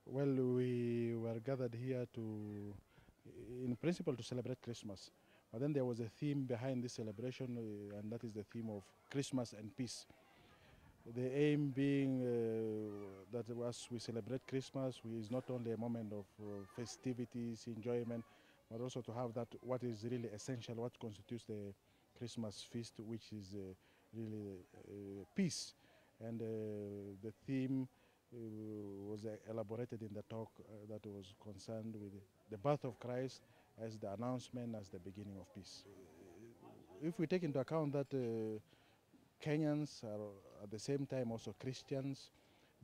Well, we were gathered here in principle, to celebrate Christmas. But then there was a theme behind this celebration, and that is the theme of Christmas and peace. The aim being that as we celebrate Christmas, is not only a moment of festivities, enjoyment, but also to have that what is really essential, what constitutes the Christmas feast, which is really peace. And the theme was elaborated in the talk that was concerned with the birth of Christ as the announcement, as the beginning of peace. If we take into account that Kenyans are at the same time also Christians,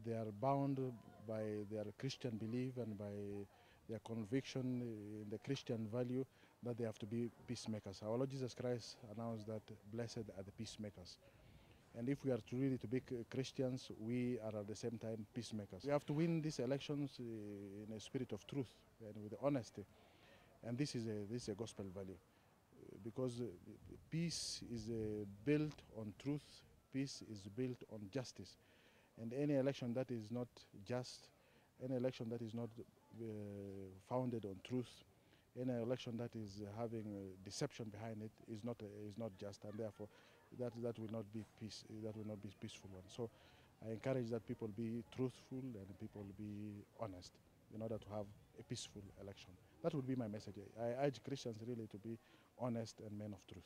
they are bound by their Christian belief and by their conviction in the Christian value that they have to be peacemakers. Our Lord Jesus Christ announced that blessed are the peacemakers. And if we are really to be Christians, we are at the same time peacemakers. We have to win these elections in a spirit of truth and with honesty. And this is a gospel value. Because peace is built on truth, peace is built on justice. And any election that is not just, any election that is not founded on truth, any election that is having deception behind it is not just, and therefore that will not be peace. That will not be a peaceful one. So I encourage that people be truthful and people be honest in order to have a peaceful election. That would be my message. I urge Christians really to be honest and men of truth.